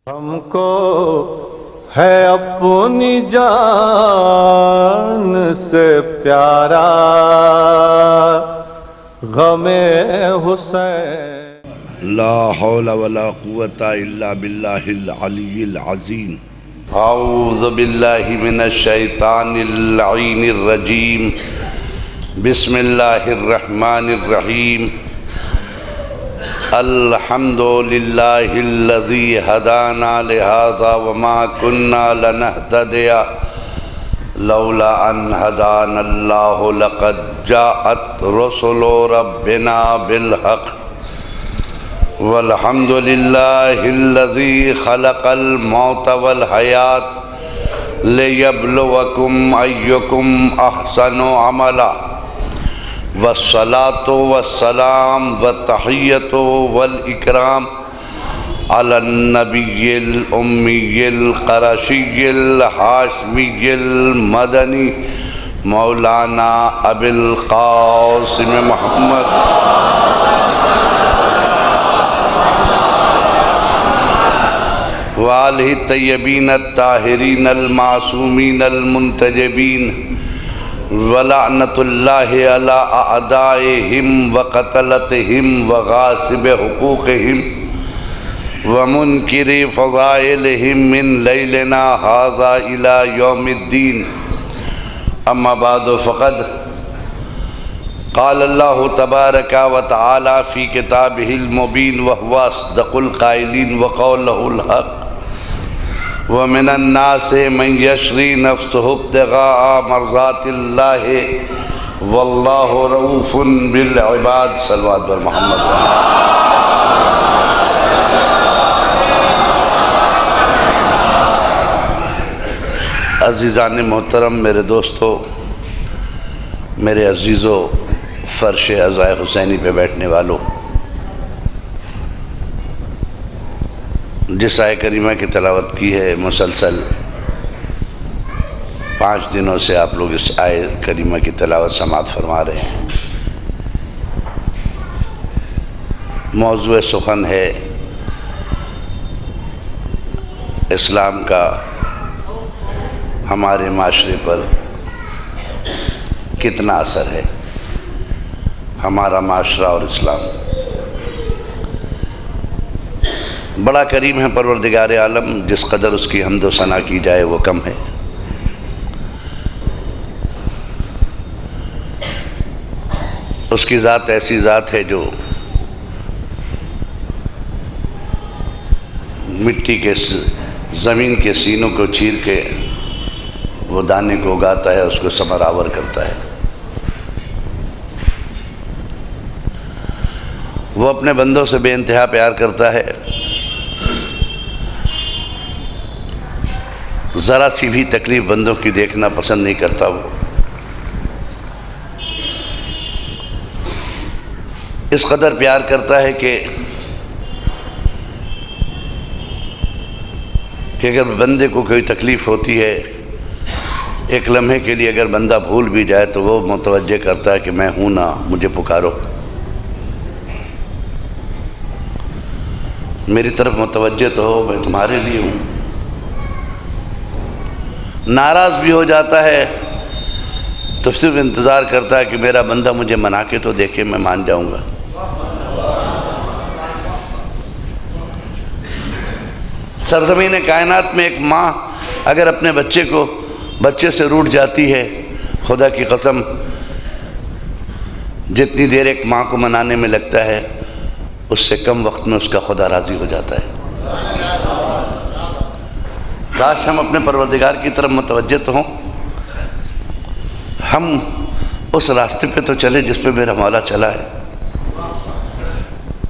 हमको है अपनी जान से प्यारा गमे हुसैन। ला हौला वला कुव्वता इल्ला बिल्लाहिल अलिय्यिल अज़ीम। औज़ु बिल्लाहि मिनश शैतानिर लईनिर रजीम। बिस्मिल्लाहिर रहमानिर रहीम। अल्हम्दुलिल्लाहिल्लज़ी हदाना लिहाज़ा वमा कुन्ना लनहतदिया लौला अन हदानल्लाहु लक़द जाअत रुसुलु रब्बिना बिल हक़ वल्हम्दुलिल्लाहिल्लज़ी खलक़ल मौत वल हयात लियब्लुवकुम अय्युकुम अहसनु अमला वस्सलातु वस्सलाम वत्तहिय्यतु वल इकराम अलन नबिय्यिल उम्मिय्यिल क़रशिय्यिल हाशमिय्यिल मदनी मौलाना अबिल क़ासिम मुहम्मद वालिहि तय्यबीन अत्ताहिरीन अल-मासूमीन अल-मुंतजबीन वलानतुल्लाहि अला अअदाइहिम व क़तलतिहिम व गासिब हुकूक़िहिम व मुनकिरि फ़ज़ाइलिहिम मिन लैलिना हाज़ा इला यौमिद्दीन। अम्मा बादु फ़क़द क़ाल अल्लाहु तबारक व तआला फ़ी किताबिहिल मुबीन व हुवा अस्दक़ुल क़ाइलीन व क़ौलुहुल हक़ व मिनन्नासि मन यश्री नफ़्सहु इब्तिग़ाअ मर्ज़ातिल्लाहि वल्लाहु रऊफ़ुन बिल इबाद। सल्लल्लाहु अलैहि मुहम्मद। अज़ीज़ान मोहतरम, मेरे दोस्तों, मेरे अज़ीज़ों, फ़र्श अज़ाए हुसैनी पे बैठने वालों, जिस आय करीमा की तलावत की है मुसलसल 5 दिनों से आप लोग इस आय करीमा की तलावत समाअत फरमा रहे हैं। मौज़ूए सुख़न है इस्लाम का हमारे माशरे पर कितना असर है, हमारा माशरा और इस्लाम। बड़ा करीम है परवरदिगार आलम, जिस कदर उसकी हम्द व सना की जाए वो कम है। उसकी ज़ात ऐसी ज़ात है जो मिट्टी के ज़मीन के सीनों को चीर के वो दाने को उगाता है, उसको समरावर करता है। वो अपने बंदों से बेइंतहा प्यार करता है। ज़रा सी भी तकलीफ़ बंदों की देखना पसंद नहीं करता। वो इस कदर प्यार करता है कि अगर बंदे को कोई तकलीफ़ होती है, एक लम्हे के लिए अगर बंदा भूल भी जाए तो वो मुतवज्जे करता है कि मैं हूँ ना, मुझे पुकारो, मेरी तरफ मुतवज्जे तो हो, मैं तुम्हारे लिए हूँ। नाराज़ भी हो जाता है तो सिर्फ इंतज़ार करता है कि मेरा बंदा मुझे मना के तो देखे, मैं मान जाऊँगा। सरज़मीन कायनात में एक माँ अगर अपने बच्चे से रूठ जाती है, खुदा की कसम जितनी देर एक माँ को मनाने में लगता है, उससे कम वक्त में उसका खुदा राज़ी हो जाता है। काश हम अपने परवरदिगार की तरफ मुतवज्जे तो हों, हम उस रास्ते पे तो चले जिस पे मेरा मौला चला है।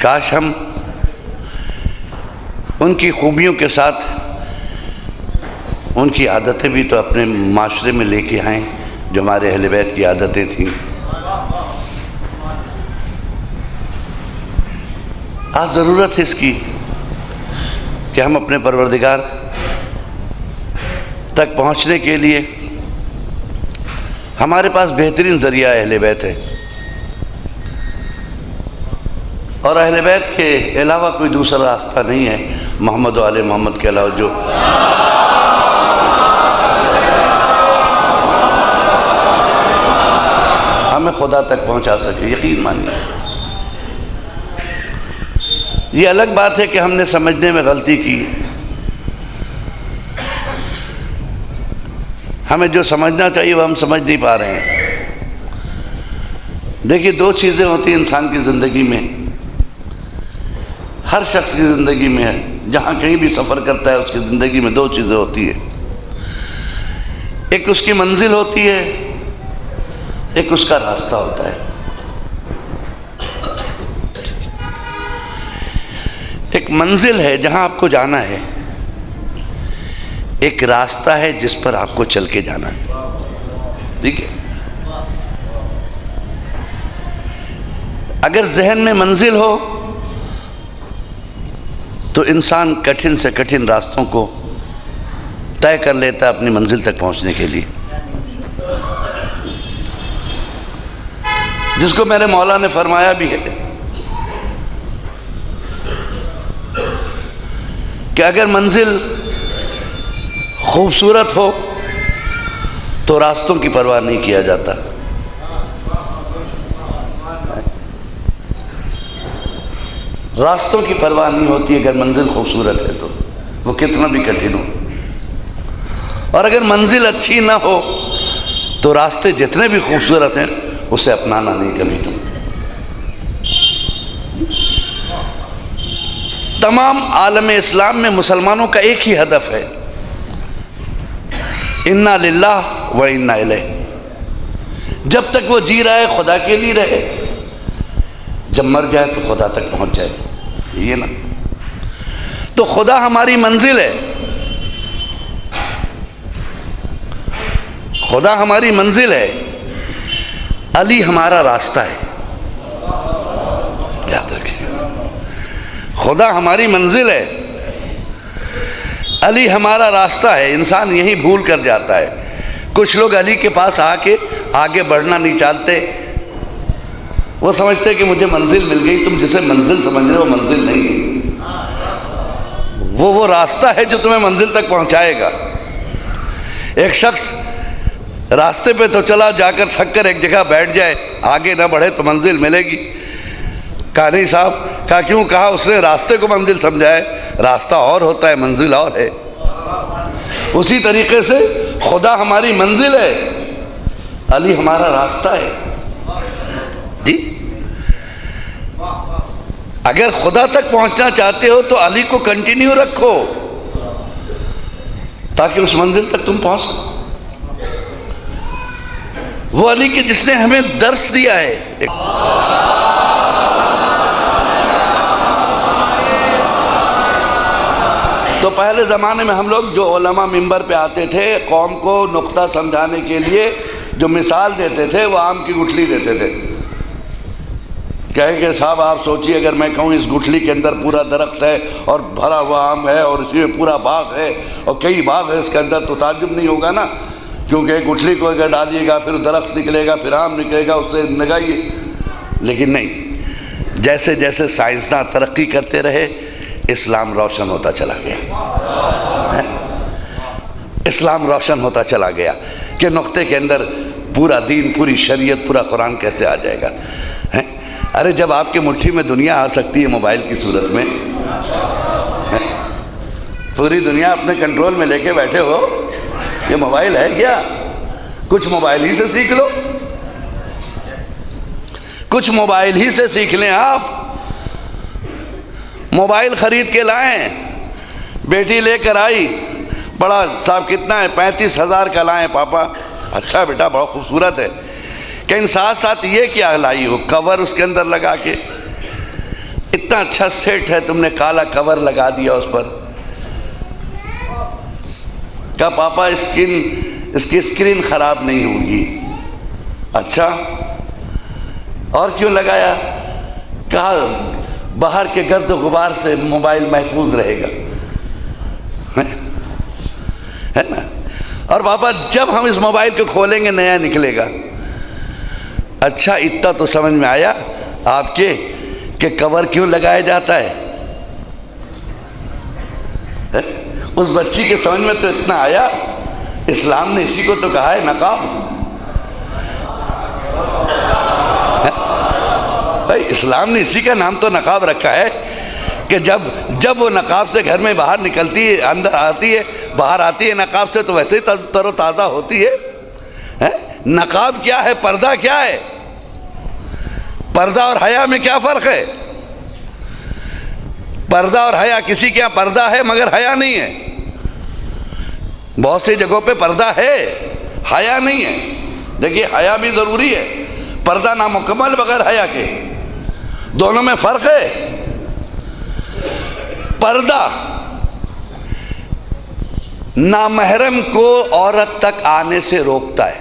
काश हम उनकी खूबियों के साथ उनकी आदतें भी तो अपने माशरे में लेके आएँ जो हमारे अहले बैत की आदतें थीं। आज ज़रूरत है इसकी कि हम अपने परवरदिगार तक पहुँचने के लिए हमारे पास बेहतरीन ज़रिया अहले बैत है। और अहले बैत के अलावा कोई दूसरा रास्ता नहीं है। मोहम्मद वाले मोहम्मद के अलावा जो हमें खुदा तक पहुंचा सके, यकीन मानिए। ये अलग बात है कि हमने समझने में गलती की, हमें जो समझना चाहिए वो हम समझ नहीं पा रहे हैं। देखिए, दो चीज़ें होती हैं इंसान की ज़िंदगी में, हर शख्स की ज़िंदगी में है, जहाँ कहीं भी सफ़र करता है उसकी ज़िंदगी में दो चीज़ें होती है। एक उसकी मंजिल होती है, एक उसका रास्ता होता है। एक मंजिल है जहाँ आपको जाना है, एक रास्ता है जिस पर आपको चल के जाना है। ठीक है, अगर जहन में मंजिल हो तो इंसान कठिन से कठिन रास्तों को तय कर लेता है अपनी मंजिल तक पहुंचने के लिए, जिसको मेरे मौला ने फरमाया भी है कि अगर मंजिल खूबसूरत हो तो रास्तों की परवाह नहीं किया जाता। रास्तों की परवाह नहीं होती अगर मंजिल खूबसूरत है तो, वो कितना भी कठिन हो। और अगर मंजिल अच्छी ना हो तो रास्ते जितने भी खूबसूरत हैं उसे अपनाना नहीं कभी तुम। तमाम आलम इस्लाम में मुसलमानों का एक ही हदफ है, इन्ना लिल्लाह व इन्ना इलैह। जब तक वो जी रहा है खुदा के लिए रहे, जब मर जाए तो खुदा तक पहुंच जाए, ये ना। तो खुदा हमारी मंजिल है, खुदा हमारी मंजिल है, अली हमारा रास्ता है। याद रखिए, खुदा हमारी मंजिल है, अली हमारा रास्ता है। इंसान यही भूल कर जाता है। कुछ लोग अली के पास आके आगे बढ़ना नहीं चाहते, वो समझते हैं कि मुझे मंजिल मिल गई। तुम जिसे मंजिल समझ रहे हो मंजिल नहीं है, वो रास्ता है जो तुम्हें मंजिल तक पहुंचाएगा। एक शख्स रास्ते पे तो चला, जाकर थक कर एक जगह बैठ जाए, आगे ना बढ़े तो मंजिल मिलेगी। कहा नहीं साहब, कहा क्यों? कहा उसने रास्ते को मंजिल समझा है, रास्ता और होता है, मंजिल और है। उसी तरीके से खुदा हमारी मंजिल है, अली हमारा रास्ता है। जी, अगर खुदा तक पहुंचना चाहते हो तो अली को कंटिन्यू रखो ताकि उस मंजिल तक तुम पहुंच सको। वो अली के जिसने हमें दर्स दिया है। तो पहले ज़माने में हम लोग जो उलमा मिंबर पे आते थे, कौम को नुक्ता समझाने के लिए जो मिसाल देते थे वो आम की गुठली देते थे। कहे कि साहब आप सोचिए, अगर मैं कहूँ इस गुठली के अंदर पूरा दरख्त है और भरा हुआ आम है और इसमें पूरा बाग है और कई बाग है इसके अंदर, तो ताज्जुब नहीं होगा ना, क्योंकि गुठली को अगर डालिएगा फिर दरख्त निकलेगा, फिर आम निकलेगा, उससे लगाइए। लेकिन नहीं, जैसे जैसे साइंसदान तरक्की करते रहे इस्लाम रोशन होता चला गया है? इस्लाम रोशन होता चला गया कि नुक्ते के अंदर पूरा दीन, पूरी शरीयत, पूरा कुरान कैसे आ जाएगा है? अरे जब आपके मुट्ठी में दुनिया आ सकती है मोबाइल की सूरत में, है? पूरी दुनिया अपने कंट्रोल में लेके बैठे हो, ये मोबाइल है क्या? कुछ मोबाइल ही से सीख लो, कुछ मोबाइल ही से सीख लें। आप मोबाइल ख़रीद के लाएं, बेटी लेकर आई, बड़ा साहब कितना है? 35,000 का लाएं पापा। अच्छा बेटा, बड़ा खूबसूरत है। कहीं साथ साथ ये क्या लाई हो? कवर उसके अंदर लगा के, इतना अच्छा सेट है, तुमने काला कवर लगा दिया उस पर। कहा पापा इसकी स्क्रीन ख़राब नहीं होगी। अच्छा, और क्यों लगाया? कहा बाहर के गर्द गुबार से मोबाइल महफूज रहेगा, है ना? और पापा जब हम इस मोबाइल को खोलेंगे नया निकलेगा। अच्छा, इतना तो समझ में आया आपके कि कवर क्यों लगाया जाता है। उस बच्ची के समझ में तो इतना आया, इस्लाम ने इसी को तो कहा है नकाब। भाई इस्लाम ने इसी का नाम तो नकाब रखा है कि जब वो नकाब से घर में बाहर निकलती है, अंदर आती है, बाहर आती है नकाब से, तो वैसे ही तरोताज़ा होती है। नकाब क्या है, पर्दा क्या है? पर्दा और हया में क्या फ़र्क है? पर्दा और हया, किसी के यहाँ पर्दा है मगर हया नहीं है। बहुत सी जगहों पे पर्दा है, हया नहीं है। देखिए हया भी ज़रूरी है, पर्दा नामुकम्मल बगैर हया के, दोनों में फ़र्क है। पर्दा नामहरम को औरत तक आने से रोकता है।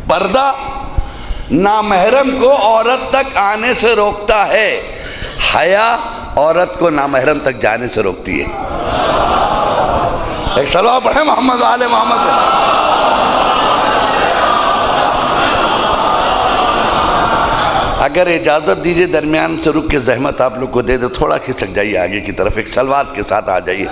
पर्दा नामहरम को औरत तक आने से रोकता है, हया औरत को नामहरम तक जाने से रोकती है। एक सलाह पढ़े मोहम्मद वाले मोहम्मद। अगर इजाज़त दीजिए दरमियान से रुक के ज़हमत आप लोग को दे दे, थोड़ा खिसक जाइए आगे की तरफ, एक सलवात के साथ आ जाइए।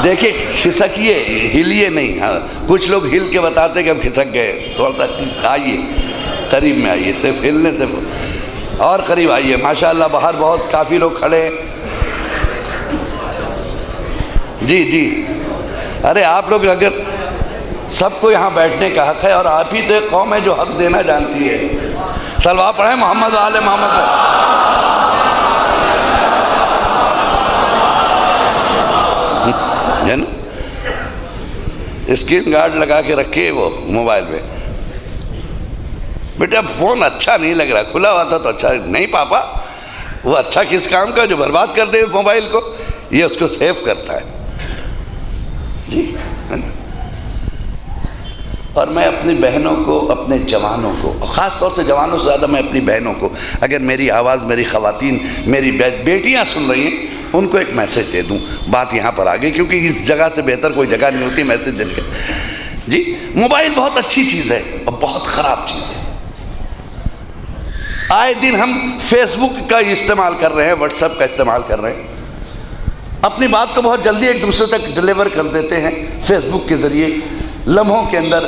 देखिए खिसकिए, हिलिए नहीं। हाँ कुछ लोग हिल के बताते कि हम खिसक गए। थोड़ा सा आइए, करीब में आइए, सिर्फ हिलने से और करीब आइए। माशाअल्लाह बाहर बहुत काफ़ी लोग खड़े हैं। जी जी, अरे आप लोग, अगर सबको यहाँ बैठने का हक़ है, और आप ही तो एक कौम है जो हक़ देना जानती है। सलवा पढ़े मोहम्मद वाले मोहम्मद। है ना, स्क्रीन गार्ड लगा के रखिए वो मोबाइल पे। बेटा फ़ोन अच्छा नहीं लग रहा, खुला हुआ था तो अच्छा नहीं पापा। वो अच्छा किस काम का जो बर्बाद कर दे मोबाइल को, ये उसको सेव करता है जी, है ना। और मैं अपनी बहनों को, अपने जवानों को, ख़ास तौर से जवानों से ज़्यादा मैं अपनी बहनों को, अगर मेरी आवाज़ मेरी ख़वातीन, मेरी बेटियां सुन रही हैं, उनको एक मैसेज दे दूं। बात यहाँ पर आ गई क्योंकि इस जगह से बेहतर कोई जगह नहीं होती मैसेज देने की। जी, मोबाइल बहुत अच्छी चीज़ है और बहुत ख़राब चीज़ है। आए दिन हम फेसबुक का इस्तेमाल कर रहे हैं, व्हाट्सएप का इस्तेमाल कर रहे हैं, अपनी बात को बहुत जल्दी एक दूसरे तक डिलीवर कर देते हैं फेसबुक के ज़रिए, लम्हों के अंदर।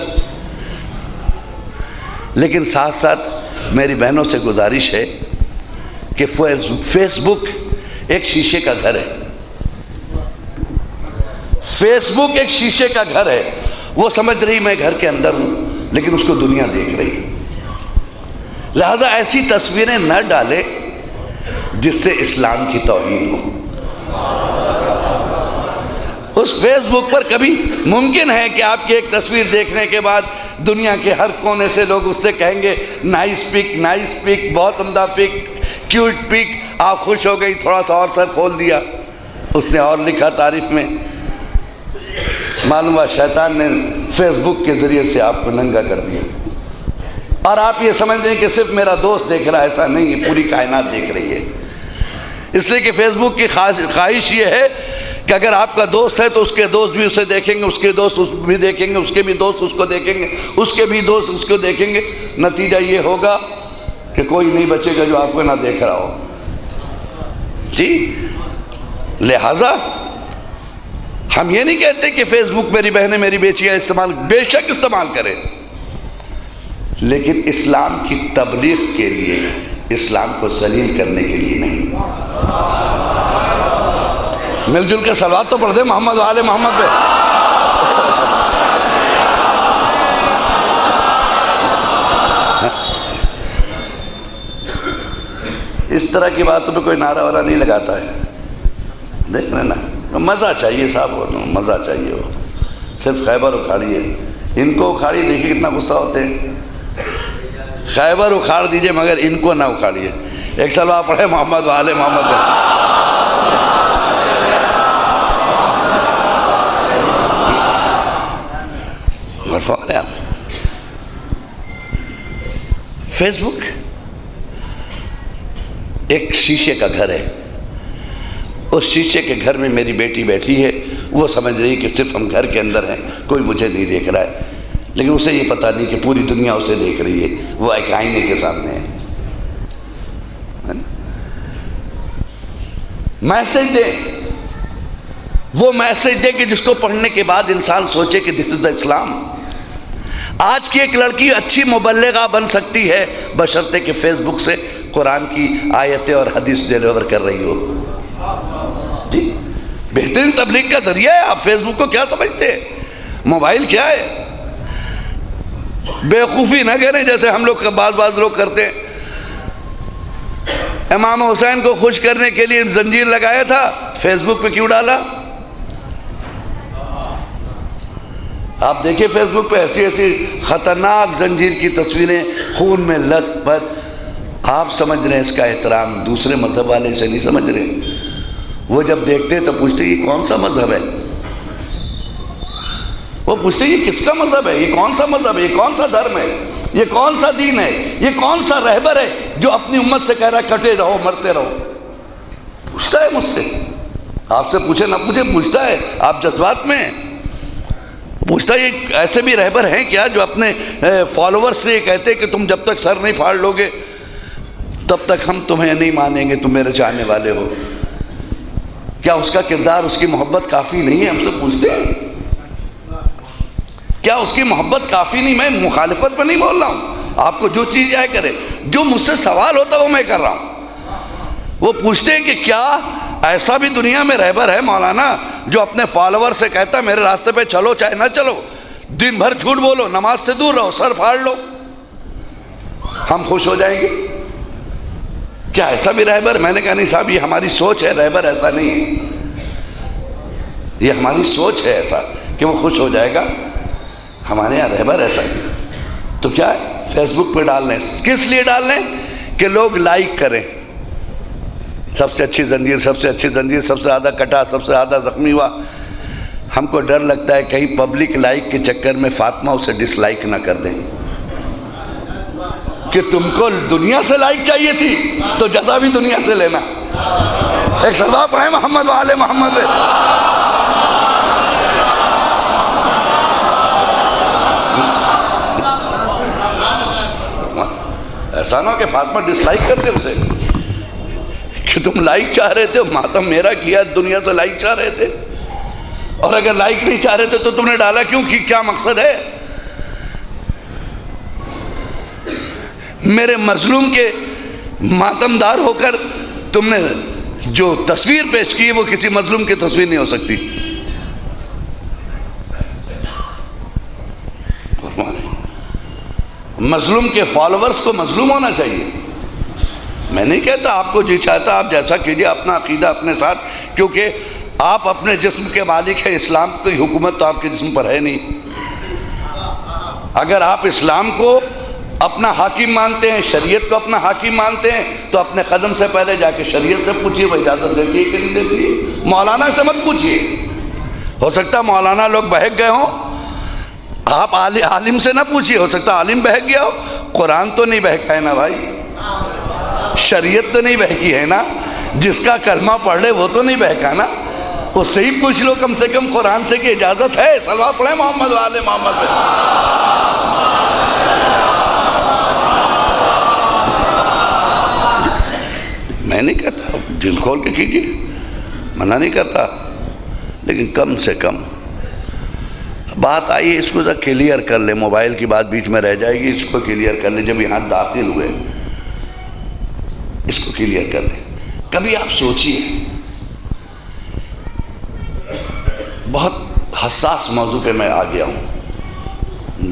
लेकिन साथ साथ मेरी बहनों से गुजारिश है कि फेसबुक एक शीशे का घर है। फेसबुक एक शीशे का घर है। वो समझ रही मैं घर के अंदर हूं, लेकिन उसको दुनिया देख रही है। लिहाजा ऐसी तस्वीरें न डाले जिससे इस्लाम की तौहीन हो। उस फेसबुक पर कभी मुमकिन है कि आपकी एक तस्वीर देखने के बाद दुनिया के हर कोने से लोग उससे कहेंगे नाइस पिक, बहुत उम्दा पिक, क्यूट पिक। आप खुश हो गई, थोड़ा सा और सर खोल दिया, उसने और लिखा तारीफ में। मालूम हुआ शैतान ने फेसबुक के ज़रिए से आपको नंगा कर दिया, और आप ये समझ रहे हैं कि सिर्फ मेरा दोस्त देख रहा है। ऐसा नहीं है, पूरी कायनात देख रही है। इसलिए कि फेसबुक की ख्वाहिश ये है कि अगर आपका दोस्त है तो उसके दोस्त भी उसे देखेंगे, उसके दोस्त भी देखेंगे, उसके भी दोस्त उसको देखेंगे, उसके भी दोस्त उसको देखेंगे। नतीजा ये होगा कि कोई नहीं बचेगा जो आपको ना देख रहा हो जी। लिहाजा हम ये नहीं कहते कि फेसबुक मेरी बहनें मेरी बेटियां इस्तेमाल, बेशक इस्तेमाल करें, लेकिन इस्लाम की तबलीग के लिए, इस्लाम को जलील करने के लिए नहीं। मिलजुल के सलावत तो पढ़ दे मोहम्मद वाले मोहम्मद पे। इस तरह की बातों पे कोई नारा वारा नहीं लगाता है, देख रहे ना। मज़ा चाहिए साहब, मज़ा चाहिए। वो सिर्फ खैबर उखाड़िए, इनको उखाड़िए, देखिए कितना गुस्सा होते हैं। खैबर उखाड़ दीजिए मगर इनको ना उखाड़िए। एक साल आप पढ़े मोहम्मद वाले मोहम्मद पे। आप फेसबुक एक शीशे का घर है। उस शीशे के घर में मेरी बेटी बैठी है, वो समझ रही कि सिर्फ हम घर के अंदर हैं, कोई मुझे नहीं देख रहा है। लेकिन उसे ये पता नहीं कि पूरी दुनिया उसे देख रही है, वो एक आईने के सामने है। मैसेज दें, वो मैसेज दें कि जिसको पढ़ने के बाद इंसान सोचे कि दिस इज द इस्लाम। आज की एक लड़की अच्छी मुबल्लिगा बन सकती है बशर्ते कि फेसबुक से कुरान की आयतें और हदीस डिलीवर कर रही हो। जी, बेहतरीन तबलीग का जरिया है। आप फेसबुक को क्या समझते हैं? मोबाइल क्या है? बेवकूफ़ी ना करें जैसे हम लोग बाज लोग करते हैं। इमाम हुसैन को खुश करने के लिए जंजीर लगाया था, फेसबुक पे क्यों डाला? आप देखिए फेसबुक पे ऐसी ऐसी खतरनाक जंजीर की तस्वीरें, खून में लथपथ। आप समझ रहे हैं इसका एहतराम, दूसरे मजहब वाले इसे नहीं समझ रहे। वो जब देखते तो पूछते ये कौन सा मजहब है? वो पूछते ये किसका मजहब है, ये कौन सा मजहब है, ये कौन सा धर्म है, ये कौन सा दीन है, ये कौन सा रहबर है जो अपनी उम्मत से कह रहा है कटे रहो मरते रहो। पूछता है मुझसे, आपसे पूछे ना पूछे पूछता है। आप जज्बात में पूछता है ये ऐसे भी रहबर हैं क्या जो अपने फॉलोअर्स से कहते कि तुम जब तक सर नहीं फाड़ लोगे तब तक हम तुम्हें नहीं मानेंगे, तुम मेरे चाहने वाले हो। क्या उसका किरदार, उसकी मोहब्बत काफ़ी नहीं है? हमसे पूछते हैं क्या उसकी मोहब्बत काफ़ी नहीं? मैं मुखालिफत पर नहीं बोल रहा हूँ, आपको जो चीज़ आए करे, जो मुझसे सवाल होता वो मैं कर रहा हूँ। वो पूछते हैं कि क्या ऐसा भी दुनिया में रहबर है मौलाना जो अपने फॉलोअर से कहता मेरे रास्ते पे चलो चाहे ना चलो, दिन भर झूठ बोलो, नमाज से दूर रहो, सर फाड़ लो, हम खुश हो जाएंगे? क्या ऐसा भी रहबर? मैंने कहा नहीं साहब, ये हमारी सोच है, रहबर ऐसा नहीं है, ये हमारी सोच है ऐसा कि वो खुश हो जाएगा। हमारे यहाँ रहबर ऐसा नहीं। तो क्या है, फेसबुक पे डाल लें। किस लिए डाल लें? कि लोग लाइक करें। सबसे अच्छी जंजीर, सबसे अच्छी जंजीर, सबसे ज़्यादा कटा, सबसे ज़्यादा ज़ख्मी हुआ। हमको डर लगता है कहीं पब्लिक लाइक के चक्कर में फातिमा उसे डिसलाइक ना कर दें कि तुमको दुनिया से लाइक चाहिए थी तो जज़ा भी दुनिया से लेना। एक सलवा पढ़े मोहम्मद वाले मोहम्मद। ऐसा ना कि फातिमा डिसलाइक कर दे उसे कि तुम लाइक चाह रहे थे, मातम मेरा किया, दुनिया से लाइक चाह रहे थे, और अगर लाइक नहीं चाह रहे थे तो तुमने डाला क्यों? कि क्या मकसद है? मेरे मजलूम के मातमदार होकर तुमने जो तस्वीर पेश की वो किसी मजलूम की तस्वीर नहीं हो सकती। मजलूम के फॉलोअर्स को मजलूम होना चाहिए। मैं नहीं कहता आपको जी चाहता आप जैसा कीजिए, अपना अकीदा अपने साथ, क्योंकि आप अपने जिस्म के मालिक हैं। इस्लाम की हुकूमत तो आपके जिस्म पर है नहीं। अगर आप इस्लाम को अपना हाकिम मानते हैं, शरीयत को अपना हाकिम मानते हैं, तो अपने कदम से पहले जाके शरीयत से पूछिए वो इजाज़त देती है कि नहीं देती है। मौलाना से मत पूछिए, हो सकता है मौलाना लोग बहक गए हों। आप आलिम से ना पूछिए, हो सकता है आलिम बहक गया हो। कुरान तो नहीं बहका है ना भाई, शरीयत तो नहीं बहकी है ना, जिसका कलमा पढ़ ले वो तो नहीं बहका ना, उससे ही पूछ लो कम से कम कुरान से कि इजाज़त है। सलवा पढ़े मोहम्मद वाले मोहम्मद। मैं नहीं कहता दिल खोल के कीजिए, मना नहीं करता, लेकिन कम से कम बात आई है इसको जरा क्लियर कर ले। मोबाइल की बात बीच में रह जाएगी, इसको क्लियर कर ले। जब यहाँ दाखिल हुए इसको क्लियर कर ले। कभी आप सोचिए, बहुत हसास मौजू पे मैं आ गया हूँ,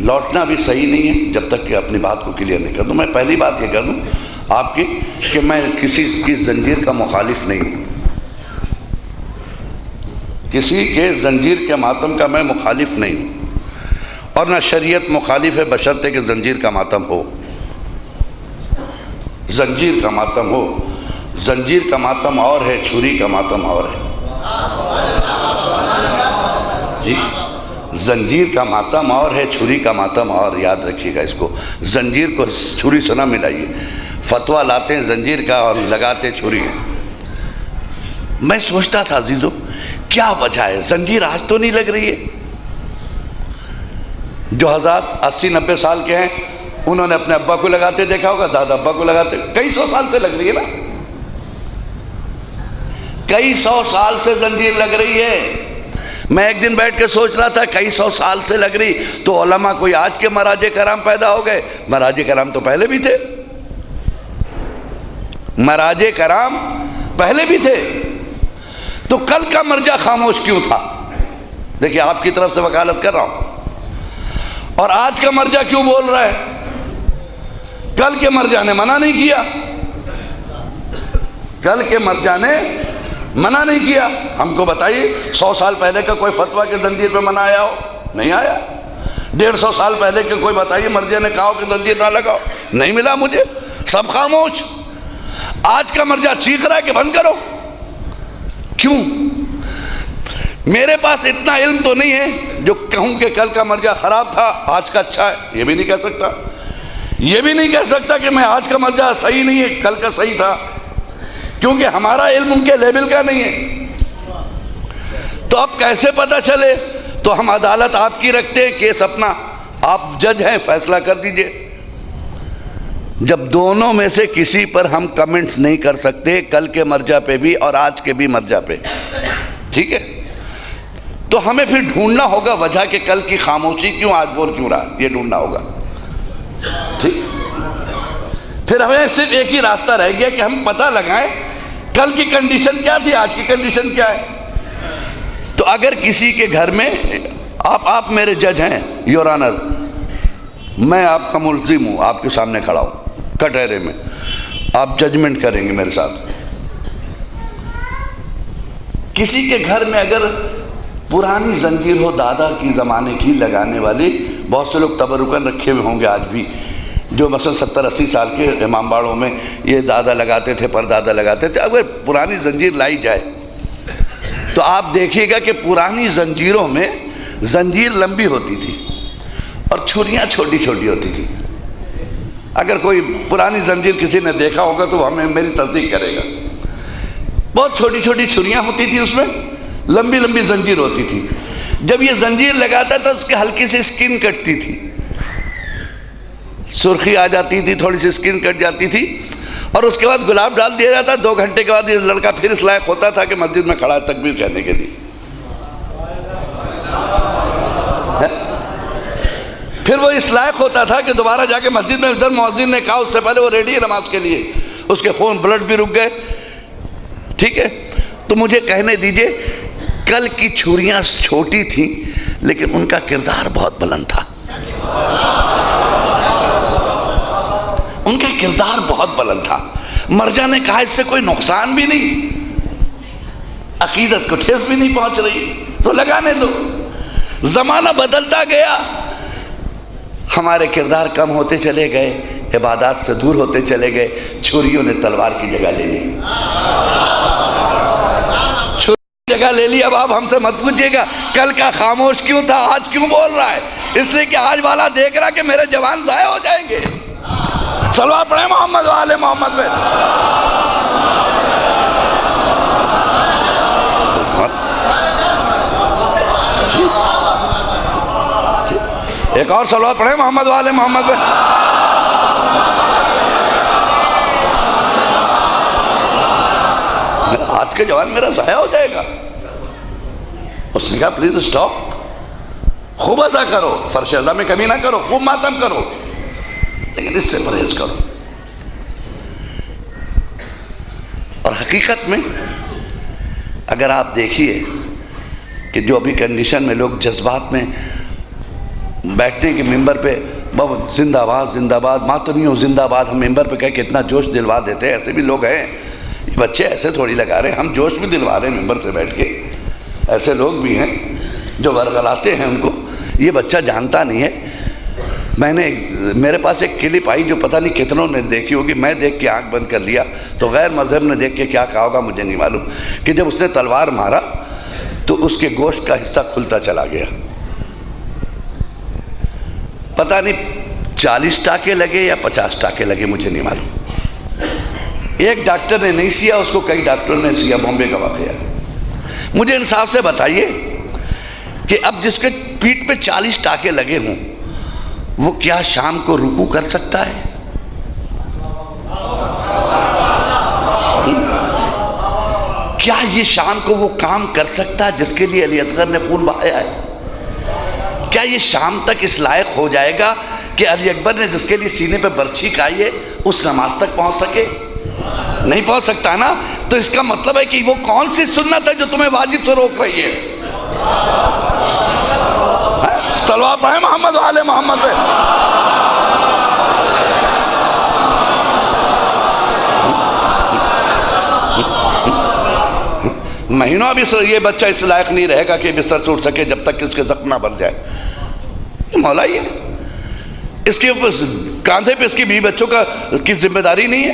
लौटना भी सही नहीं है जब तक कि अपनी बात को क्लियर नहीं कर दूँ। मैं पहली बात ये कर दूँ आपकी कि मैं किसी की जंजीर का मुखालिफ नहीं हूँ, किसी के जंजीर के मातम का मैं मुखालिफ नहीं हूँ, और ना शरीयत मुखालिफ है बशर्ते कि जंजीर का मातम हो। जंजीर का मातम हो, जंजीर का मातम और है, छुरी का मातम और है जी। जंजीर का मातम और है, छुरी का मातम और। याद रखिएगा इसको, जंजीर को छुरी से ना मिलाइए। फतवा लाते हैं जंजीर का और लगाते छुरी। मैं सोचता था अजीजों, क्या वजह है, जंजीर आज तो नहीं लग रही है। जो हज़रात 80-90 साल के हैं उन्होंने अपने अब्बा को लगाते देखा होगा, दादा अब्बा को लगाते, कई सौ साल से लग रही है ना। कई सौ साल से जंजीर लग रही है। मैं एक दिन बैठ के सोच रहा था कई सौ साल से लग रही, तो उलमा कोई आज के महाराजे कराम पैदा हो गए? महाराजे कराम तो पहले भी थे, महाराजे कराम पहले भी थे। तो कल का मर्जा खामोश क्यों था? देखिए, आपकी तरफ से वकालत कर रहा हूं। और आज का मर्जा क्यों बोल रहा है? कल के मर्जा ने मना नहीं किया, कल के मर्जा ने मना नहीं किया। हमको बताइए, 100 साल पहले का कोई फतवा के जंजीर पे मना आया हो? नहीं आया। 150 साल पहले के कोई बताइए मर्जे ने कहा कि जंजीर ना लगाओ? नहीं मिला मुझे, सब खामोश। आज का मर्जा चीख रहा है कि बंद करो। क्यों? मेरे पास इतना इल्म तो नहीं है जो कहूं कि कल का मर्जा खराब था, आज का अच्छा है। ये भी नहीं कह सकता, ये भी नहीं कह सकता कि मैं आज का मर्जा सही नहीं है, कल का सही था, क्योंकि हमारा इल्म उनके लेवल का नहीं है। तो अब कैसे पता चले? तो हम अदालत आपकी रखते हैं, केस अपना, आप जज हैं, फैसला कर दीजिए। जब दोनों में से किसी पर हम कमेंट्स नहीं कर सकते, कल के मर्जा पे भी और आज के भी मर्जा पे, ठीक है, तो हमें फिर ढूंढना होगा वजह के कल की खामोशी क्यों, आज बोल क्यों रहा, ये ढूंढना होगा। ठीक, फिर हमें सिर्फ एक ही रास्ता रह गया कि हम पता लगाएं कल की कंडीशन क्या थी, आज की कंडीशन क्या है। तो अगर किसी के घर में आप मेरे जज हैं, योर ऑनर, मैं आपका मुल्जिम हूं, आपके सामने खड़ा हूं कटहरे में, आप जजमेंट करेंगे मेरे साथ। किसी के घर में अगर पुरानी जंजीर हो, दादा की ज़माने की लगाने वाली, बहुत से लोग तबरुकन रखे हुए होंगे आज भी, जो मसलन 70-80 साल के इमामबाड़ों में ये दादा लगाते थे, परदादा लगाते थे। अगर पुरानी जंजीर लाई जाए तो आप देखिएगा कि पुरानी जंजीरों में जंजीर लंबी होती थी और छुरियाँ छोटी छोटी होती थी। अगर कोई पुरानी जंजीर किसी ने देखा होगा तो हमें मेरी तस्दीक करेगा। बहुत छोटी छोटी छुरियाँ होती थी, उसमें लंबी लंबी जंजीर होती थी। जब ये जंजीर लगाता था उसकी हल्की सी स्किन कटती थी, सुर्खी आ जाती थी, थोड़ी सी स्किन कट जाती थी, और उसके बाद गुलाब डाल दिया जाता। 2 घंटे के बाद ये लड़का फिर इस लायक होता था कि मस्जिद में खड़ा है तकबीर कहने के लिए। फिर वो इस लायक होता था कि दोबारा जाके मस्जिद में, इधर मुअज्जिन ने कहा उससे पहले वो रेडी है नमाज के लिए, उसके खून ब्लड भी रुक गए। ठीक है, तो मुझे कहने दीजिए, कल की छुरियाँ छोटी थी लेकिन उनका किरदार बहुत बुलंद था, उनका किरदार बहुत बुलंद था। मर्जा ने कहा इससे कोई नुकसान भी नहीं, अकीदत को ठेस भी नहीं पहुंच रही, तो लगाने दो। ज़माना बदलता गया, हमारे किरदार कम होते चले गए, इबादत से दूर होते चले गए, छुरियों ने तलवार की जगह ले ली, छुरी जगह ले ली। अब आप हमसे मत पूछिएगा कल का खामोश क्यों था, आज क्यों बोल रहा है। इसलिए कि आज वाला देख रहा कि मेरे जवान ज़ाया हो जाएंगे। सलवा पढ़े मोहम्मद वाले मोहम्मद पे। एक और सलवा पढ़े मोहम्मद वाले मोहम्मद पे। आज के जवान मेरा ज़ाया हो जाएगा। उसने कहा प्लीज स्टॉप, खूब अदा करो, फर्श अदा में कमी ना करो, खूब मातम करो, लेकिन इससे परहेज करो। और हकीकत में अगर आप देखिए कि जो अभी कंडीशन में लोग जज्बात में बैठने के मिंबर पे बहुत जिंदाबाद जिंदाबाद, मातमियों जिंदाबाद, हम मिंबर पे कह के इतना जोश दिलवा देते हैं। ऐसे भी लोग हैं, ये बच्चे ऐसे थोड़ी लगा रहे हैं, हम जोश भी दिलवा रहे हैं मिंबर से बैठ के। ऐसे लोग भी हैं जो वरगलाते हैं उनको, ये बच्चा जानता नहीं है। मेरे पास एक क्लिप आई जो पता नहीं कितनों ने देखी होगी, मैं देख के आंख बंद कर लिया, तो गैर मजहब ने देख के क्या कहा होगा मुझे नहीं मालूम, कि जब उसने तलवार मारा तो उसके गोश्त का हिस्सा खुलता चला गया। पता नहीं 40 टाके लगे या 50 टाके लगे, मुझे नहीं मालूम। एक डॉक्टर ने नहीं सिया, उसको कई डॉक्टरों ने सिया, बॉम्बे का वाकया। मुझे इंसाफ से बताइए कि अब जिसके पीठ पे 40 टाके लगे हों वो क्या शाम को रुकू कर सकता है? क्या ये शाम को वो काम कर सकता है जिसके लिए अली असगर ने खून बहाया है? क्या ये शाम तक इस लायक हो जाएगा कि अली अकबर ने जिसके लिए सीने पे बर्छी खाई है उस नमाज तक पहुंच सके? नहीं पहुंच सकता ना। तो इसका मतलब है कि वो कौन सी सुन्नत है जो तुम्हें वाजिब से रोक रही है? सलवात पढ़े मोहम्मद वाले मोहम्मद पे। महीनों अभी ये बच्चा इस लायक नहीं रहेगा कि बिस्तर से उठ सके जब तक इसके जख्म ना भर जाए। मौला ही है, इसके कांधे पे इसकी बीवी बच्चों की जिम्मेदारी नहीं है।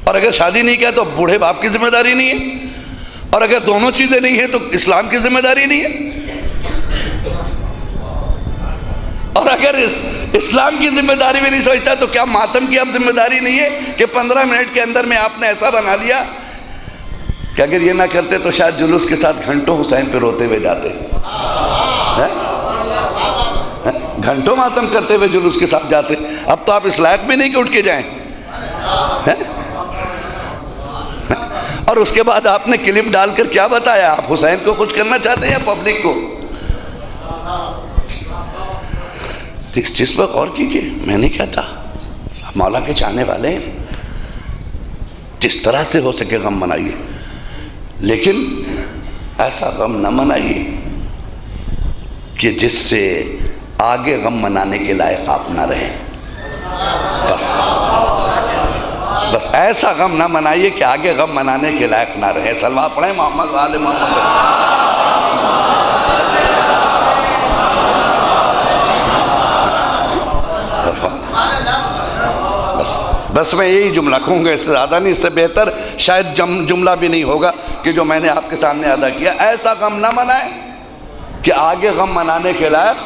और अगर शादी नहीं किया तो बूढ़े बाप की जिम्मेदारी नहीं है। और अगर दोनों चीजें नहीं है तो इस्लाम की जिम्मेदारी नहीं है। और अगर इस्लाम की जिम्मेदारी भी नहीं समझता तो क्या मातम की अब जिम्मेदारी नहीं है कि 15 मिनट के अंदर में आपने ऐसा बना लिया कि अगर ये ना करते तो शायद जुलूस के साथ घंटों हुसैन पे रोते हुए जाते, घंटों मातम करते हुए जुलूस के साथ जाते। अब तो आप इस लायक भी नहीं कि उठ के जाएं। और उसके बाद आपने क्लिप डालकर क्या बताया? आप हुसैन को खुश करना चाहते हैं या पब्लिक को? इस चीज पर गौर कीजिए। मैं नहीं कहता, मौला के चाहने वाले हैं, जिस तरह से हो सके गम मनाइए, लेकिन ऐसा गम न मनाइए कि जिससे आगे गम मनाने के लायक आप ना रहें। बस ऐसा गम ना मनाइए कि आगे गम मनाने के लायक ना रहे। सलवात पढ़े मोहम्मद वाले मोहम्मद। बस मैं यही जुमला कहूँगा, इससे ज़्यादा नहीं। इससे बेहतर शायद जुमला भी नहीं होगा कि जो मैंने आपके सामने अदा किया। ऐसा गम ना मनाए कि आगे गम मनाने के लायक,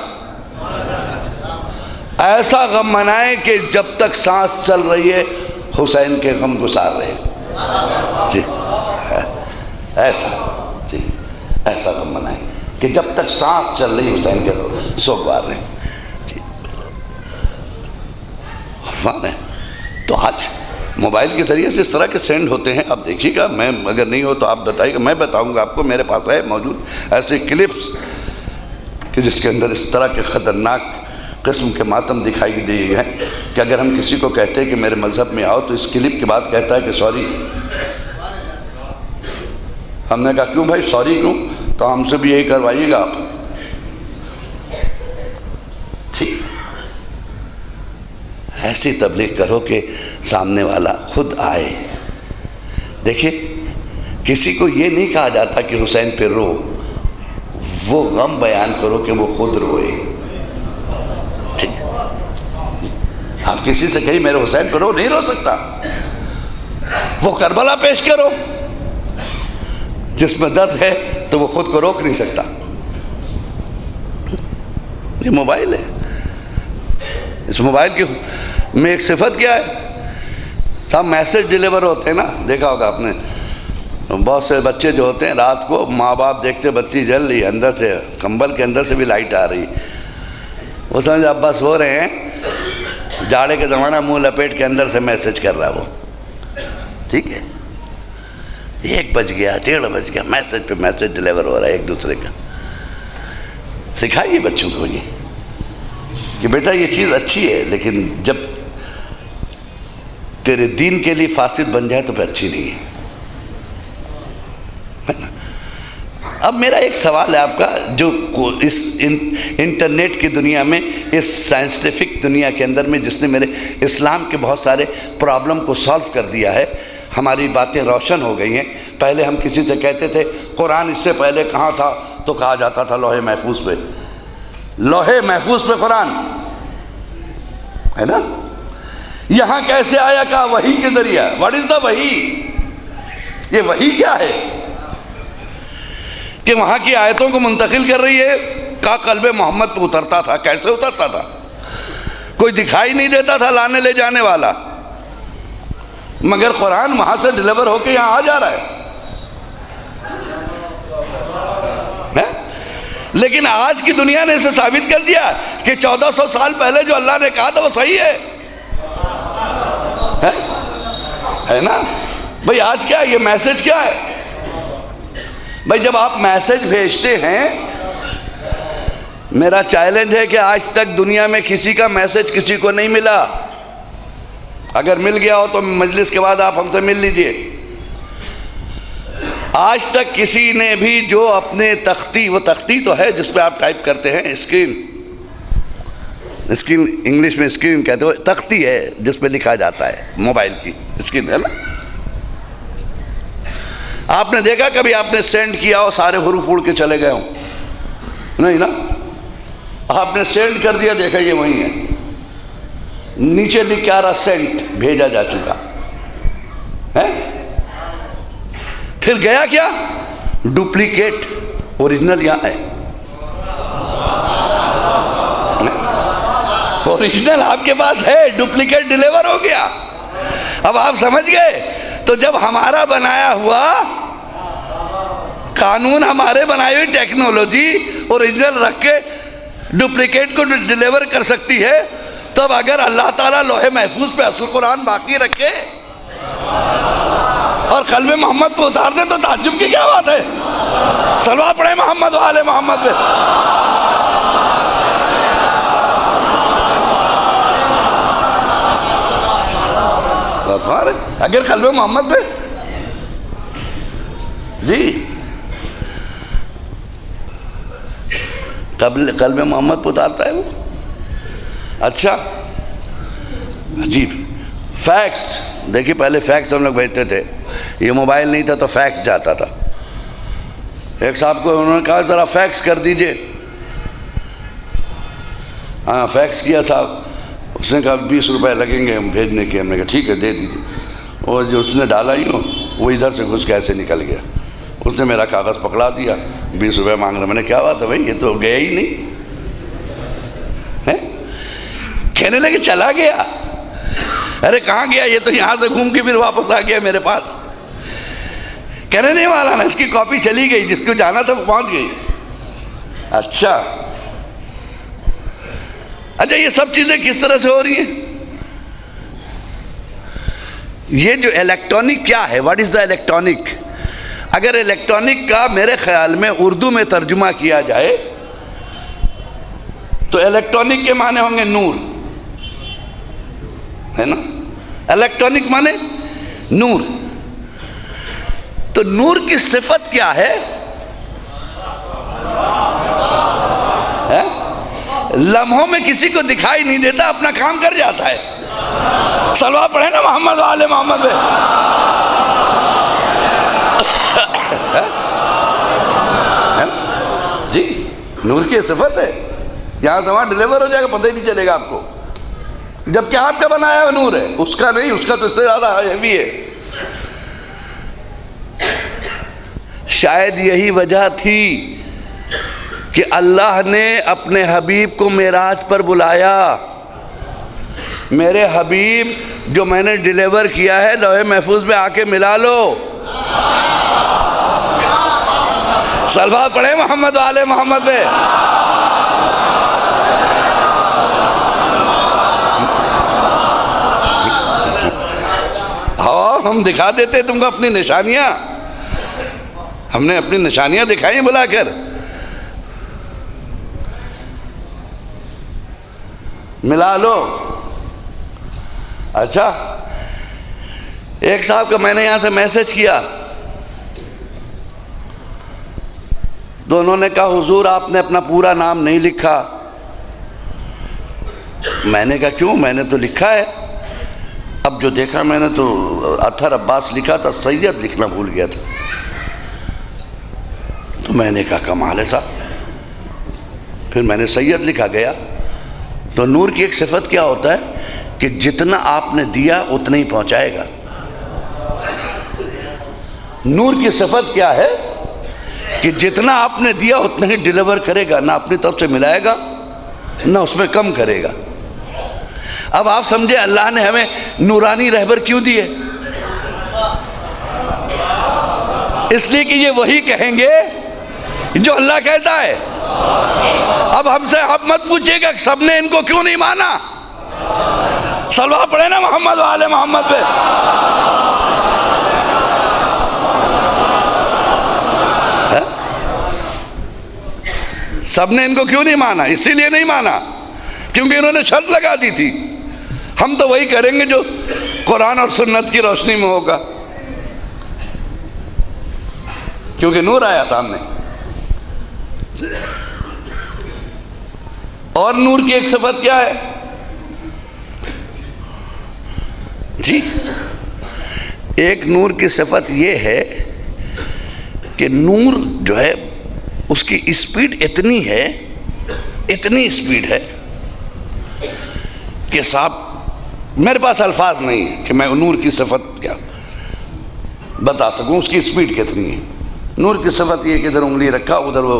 ऐसा गम मनाए कि जब तक सांस चल रही है हुसैन के गम गुजार रहे जी। ऐसा जी, ऐसा गम मनाए कि जब तक सांस चल रही हुसैन के सोगवार रहे जी। और तो आज मोबाइल के ज़रिए से इस तरह के सेंड होते हैं। आप देखिएगा, मैं अगर नहीं हो तो आप बताइएगा, मैं बताऊंगा आपको। मेरे पास है मौजूद ऐसे क्लिप्स कि जिसके अंदर इस तरह के ख़तरनाक किस्म के मातम दिखाई दिए हैं कि अगर हम किसी को कहते हैं कि मेरे मज़हब में आओ तो इस क्लिप के बाद कहता है कि सॉरी। हमने कहा क्यों भाई सॉरी क्यों? तो हमसे भी यही करवाइएगा आप। ठीक, ऐसी तबलीग करो कि सामने वाला खुद आए। देखिए, किसी को ये नहीं कहा जाता कि हुसैन पे रो, वो गम बयान करो कि वो खुद रोए। ठीक, आप किसी से कहीं मेरे हुसैन पे रो, नहीं रो सकता। वो करबला पेश करो, जिसमें दर्द है तो वो खुद को रोक नहीं सकता। ये मोबाइल है, इस मोबाइल की में एक सिफत क्या है? सब मैसेज डिलीवर होते हैं ना, देखा होगा आपने। बहुत से बच्चे जो होते हैं रात को माँ बाप देखते बत्ती जल रही, अंदर से कंबल के अंदर से भी लाइट आ रही, वो समझ अब्बा सो रहे हैं, जाड़े के ज़माना मुंह लपेट के अंदर से मैसेज कर रहा है वो। ठीक है, 1 बज गया, 1:30 बज गया, मैसेज पे मैसेज डिलीवर हो रहा है एक दूसरे का। सिखाइए बच्चों को ये कि बेटा ये चीज़ अच्छी है, लेकिन जब तेरे दीन के लिए फासिद बन जाए तो फिर अच्छी नहीं है। अब मेरा एक सवाल है आपका, जो इस इंटरनेट की दुनिया में, इस साइंटिफिक दुनिया के अंदर में, जिसने मेरे इस्लाम के बहुत सारे प्रॉब्लम को सॉल्व कर दिया है, हमारी बातें रोशन हो गई हैं। पहले हम किसी से कहते थे कुरान इससे पहले कहाँ था, तो कहा जाता था लोहे महफूज पे, लोहे महफूज पे कुरान है ना। यहाँ कैसे आया? कहा वही के जरिया। व्हाट इज द वही? ये वही क्या है कि वहाँ की आयतों को मुंतकिल कर रही है, का कल्बे मोहम्मद पे उतरता था। कैसे उतरता था? कोई दिखाई नहीं देता था लाने ले जाने वाला, मगर कुरान वहाँ से डिलीवर होकर यहाँ आ जा रहा है। लेकिन आज की दुनिया ने इसे साबित कर दिया कि 1400 साल पहले जो अल्लाह ने कहा था वो सही है ना भाई। आज क्या है? ये मैसेज क्या है? भाई जब आप मैसेज भेजते हैं, मेरा चैलेंज है कि आज तक दुनिया में किसी का मैसेज किसी को नहीं मिला। अगर मिल गया हो तो मजलिस के बाद आप हमसे मिल लीजिए। आज तक किसी ने भी जो अपने तख्ती, वो तख्ती तो है जिस पे आप टाइप करते हैं, स्क्रीन इंग्लिश में स्क्रीन कहते हो, तख्ती है जिस पे लिखा जाता है, मोबाइल की स्क्रीन है ना। आपने देखा कभी आपने सेंड किया हो सारे हुरूफ उड़ के चले गए हो? नहीं ना। आपने सेंड कर दिया, देखा ये वही है, नीचे लिख के आ रहा सेंट, भेजा जा चुका है। फिर गया क्या? डुप्लीकेट, ओरिजिनल यहां है। ओरिजिनल आपके पास है, डुप्लीकेट डिलीवर हो गया। अब आप समझ गए। तो जब हमारा बनाया हुआ कानून, हमारे बनाई हुई टेक्नोलॉजी ओरिजिनल रख के डुप्लीकेट को डिलीवर कर सकती है, तब अगर अल्लाह ताला लोहे महफूज पे असल कुरान बाकी रखे और कल्बे मोहम्मद पे उतार दे तो ताज्जुब की क्या बात है। सलवा पढ़े मोहम्मद वाले मोहम्मद पे। अगर कल्बे मोहम्मद पे जी, कल्बे मोहम्मद पे उतारता है वो। अच्छा, अजीब। फैक्स देखिए, पहले फैक्स हम लोग भेजते थे, ये मोबाइल नहीं था तो फैक्स जाता था। एक साहब को उन्होंने कहा ज़रा फैक्स कर दीजिए। हाँ, फैक्स किया साहब, उसने कहा 20 रुपए लगेंगे हम भेजने के। हमने कहा ठीक है दे दीजिए। और जो उसने डाला ही वो इधर से घुस के ऐसे निकल गया। उसने मेरा कागज़ पकड़ा दिया, 20 रुपये मांग रहा। मैंने क्या बात है भाई, ये तो गया ही नहीं है। कहने लगे चला गया। अरे कहाँ गया, ये तो यहाँ से घूम के फिर वापस आ गया मेरे पास। कहने नहीं वाला ना, इसकी कॉपी चली गई, जिसको जाना था वो पहुँच गई। अच्छा, ये सब चीज़ें किस तरह से हो रही हैं? ये जो इलेक्ट्रॉनिक क्या है, व्हाट इज़ द इलेक्ट्रॉनिक? अगर इलेक्ट्रॉनिक का मेरे ख्याल में उर्दू में तर्जुमा किया जाए तो इलेक्ट्रॉनिक के माने होंगे नूर, है ना। इलेक्ट्रॉनिक माने नूर। तो नूर की सिफत क्या है? लम्हों में किसी को दिखाई नहीं देता, अपना काम कर जाता है। सलवा पढ़े ना मोहम्मद वाले मोहम्मद पे। जी, नूर की सिफत है। यहां से वहां डिलीवर हो जाएगा, पता ही नहीं चलेगा आपको। जबकि आपका बनाया हुआ नूर है, उसका नहीं, उसका तो इससे ज्यादा हैवी है। शायद यही वजह थी कि अल्लाह ने अपने हबीब को मेराज पर बुलाया। मेरे हबीब जो मैंने डिलीवर किया है, लोहे महफूज में आके मिला लो। सलवा पढ़े मोहम्मद वाले मोहम्मद पे। हाँ, हम दिखा देते तुमको अपनी निशानियां। हमने अपनी निशानियां दिखाई बुलाकर। मिला लो। अच्छा, एक साहब का मैंने यहां से मैसेज किया, तो उन्होंने कहा हुजूर आपने अपना पूरा नाम नहीं लिखा। मैंने कहा क्यों, मैंने तो लिखा है। अब जो देखा मैंने तो अत्थर अब्बास लिखा था, सैयद लिखना भूल गया था। तो मैंने कहा कमाल है साहब। फिर मैंने सैयद लिखा गया। तो नूर की एक सिफत क्या होता है कि जितना आपने दिया उतना ही पहुंचाएगा। नूर की सिफत क्या है कि जितना आपने दिया उतना ही डिलीवर करेगा, ना अपनी तरफ से मिलाएगा ना उसमें कम करेगा। अब आप समझे अल्लाह ने हमें नूरानी रहबर क्यों दिए? इसलिए कि ये वही कहेंगे जो अल्लाह कहता है। अब हमसे आप मत पूछिएगा सबने इनको क्यों नहीं माना। सलवा पढ़े ना मोहम्मद वाले मोहम्मद पे। सबने इनको क्यों नहीं माना? इसीलिए नहीं माना क्योंकि इन्होंने शर्त लगा दी थी, हम तो वही करेंगे जो कुरान और सुन्नत की रोशनी में होगा, क्योंकि नूर आया सामने। और नूर की एक सिफत क्या है जी? एक नूर की सिफत ये है कि नूर जो है उसकी स्पीड इतनी है, इतनी स्पीड है कि साहब मेरे पास अल्फाज नहीं है कि मैं नूर की सिफत क्या बता सकूं, उसकी स्पीड कितनी है। नूर की सिफत ये कि इधर उंगली रखा, उधर वो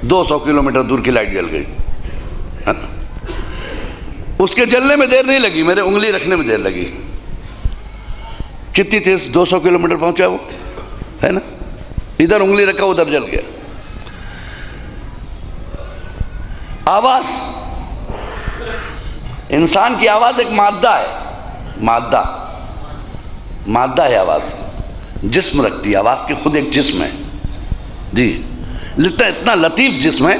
200 किलोमीटर दूर की लाइट जल गई, है ना? उसके जलने में देर नहीं लगी, मेरे उंगली रखने में देर लगी। कितनी तेज? 200 किलोमीटर पहुंचा वो, है ना? इधर उंगली रखा, उधर जल गया। आवाज, इंसान की आवाज एक मादा है, मादा है आवाज, जिस्म रखती है आवाज की, खुद एक जिस्म है जी। इतना लतीफ जिस्म है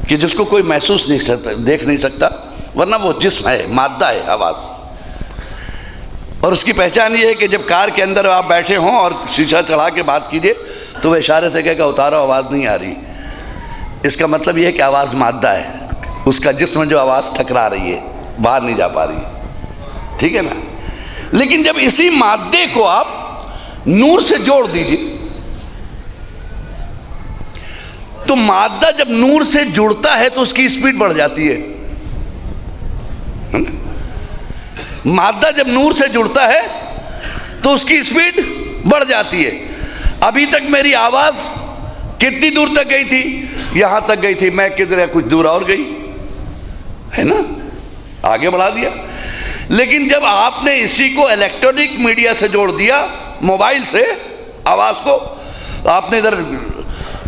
कि जिसको कोई महसूस नहीं सकता, देख नहीं सकता, वरना वो जिस्म है, मादा है आवाज। और उसकी पहचान ये है कि जब कार के अंदर आप बैठे हों और शीशा चढ़ा के बात कीजिए तो वह इशारे से कहेगा उतारो, आवाज़ नहीं आ रही। इसका मतलब ये है कि आवाज़ मादा है, उसका जिस्म जो आवाज़ टकरा रही है, बाहर नहीं जा पा रही, ठीक है ना? लेकिन जब इसी मादे को आप नूर से जोड़ दीजिए तो मादा जब नूर से जुड़ता है तो उसकी स्पीड बढ़ जाती है ना? मादा जब नूर से जुड़ता है तो उसकी स्पीड बढ़ जाती है। अभी तक मेरी आवाज कितनी दूर तक गई थी? यहां तक गई थी, मैं किधर कुछ दूर और गई, है ना? आगे बढ़ा दिया। लेकिन जब आपने इसी को इलेक्ट्रॉनिक मीडिया से जोड़ दिया, मोबाइल से आवाज को, आपने इधर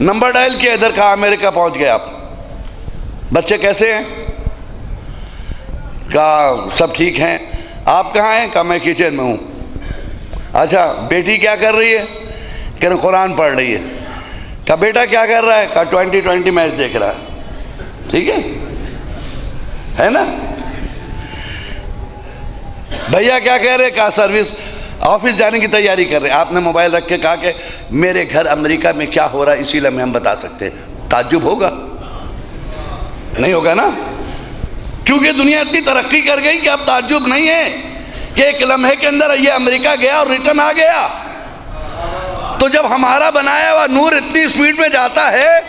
नंबर डायल किया, इधर कहा अमेरिका पहुंच गए आप। बच्चे कैसे हैं? कहा सब ठीक हैं। आप कहाँ हैं? कहा मैं किचन में हूँ। अच्छा बेटी क्या कर रही है? कह रहे कुरान पढ़ रही है। कहा बेटा क्या कर रहा है? कहा 2020 मैच देख रहा है। ठीक है ना? भैया क्या कह रहे? कहा सर्विस, ऑफिस जाने की तैयारी कर रहे हैं। आपने मोबाइल रख के कहा कि मेरे घर अमेरिका में क्या हो रहा है इसी लम्हे हम बता सकते हैं। ताज्जुब होगा? नहीं होगा ना, क्योंकि दुनिया इतनी तरक्की कर गई कि अब ताज्जुब नहीं है कि एक लम्हे के अंदर ये अमेरिका गया और रिटर्न आ गया। तो जब हमारा बनाया हुआ नूर इतनी स्पीड में जाता है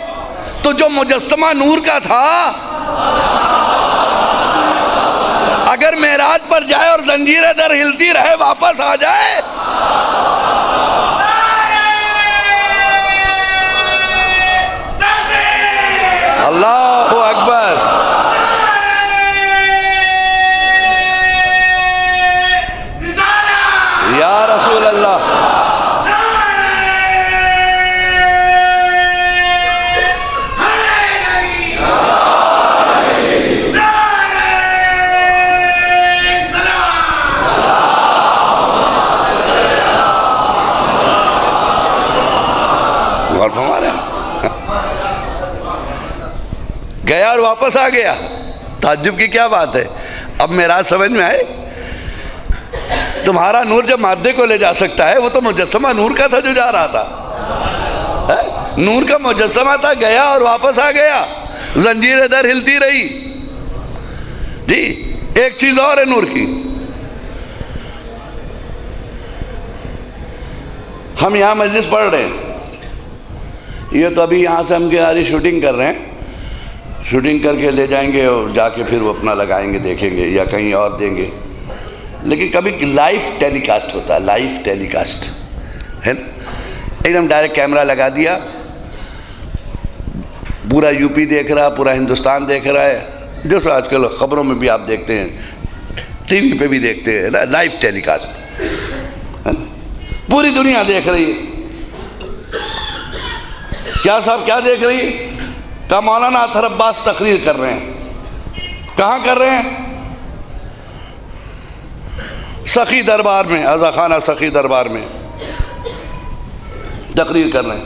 तो जो मुजस्समा नूर का था अगर मेराज पर जाए और जंजीरें दर हिलती रहे वापस आ जाए, अल्लाहु अकबर, या रसूल अल्लाह, गया और वापस आ गया। ताज्जुब की क्या बात है? अब मेराज समझ में आए? तुम्हारा नूर जब मादे को ले जा सकता है, वो तो मुजस्समा नूर का था जो जा रहा था, है? नूर का मुजस्समा था, गया और वापस आ गया, जंजीरें दर हिलती रही जी। एक चीज और है नूर की, हम यहाँ मजलिस पढ़ रहे हैं, ये तो अभी यहाँ से हम हमारी शूटिंग कर रहे हैं, शूटिंग करके ले जाएंगे और जाके फिर वो अपना लगाएंगे, देखेंगे या कहीं और देंगे। लेकिन कभी लाइव टेलीकास्ट होता है, लाइव टेलीकास्ट है ना, एकदम डायरेक्ट कैमरा लगा दिया, पूरा यूपी देख रहा, पूरा हिंदुस्तान देख रहा है, जो आजकल खबरों में भी आप देखते हैं, टीवी पे भी देखते हैं ना, लाइव टेलीकास्ट है ना, पूरी दुनिया देख रही है। क्या साहब क्या देख रही है? कहा मौलाना अतहर अब्बास तकरीर कर रहे हैं। कहाँ कर रहे हैं? सखी दरबार में, आज़ा खाना सखी दरबार में तकरीर कर रहे हैं।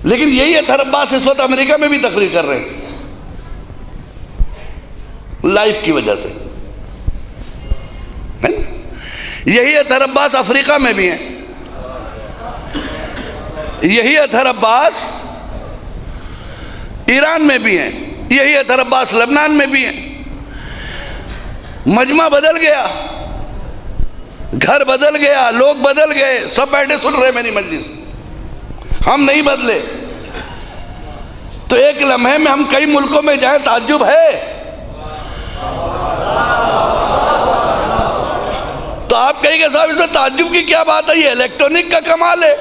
लेकिन यही अतहर अब्बास इस वक्त अमेरिका में भी तकरीर कर रहे हैं लाइफ की वजह से, है ना? यही अतहर अब्बास अफ्रीका में भी हैं, यही अतहर अब्बास ईरान में भी हैं, यही अतहर अब्बास लबनान में भी हैं। मजमा बदल गया, घर बदल गया, लोग बदल गए, सब बैठे सुन रहे मेरी मजलिस, हम नहीं बदले। तो एक लम्हे में हम कई मुल्कों में जाए, ताज्जुब है। तो आप कहेंगे साहब इसमें ताज्जुब की क्या बात है, ये इलेक्ट्रॉनिक का कमाल है।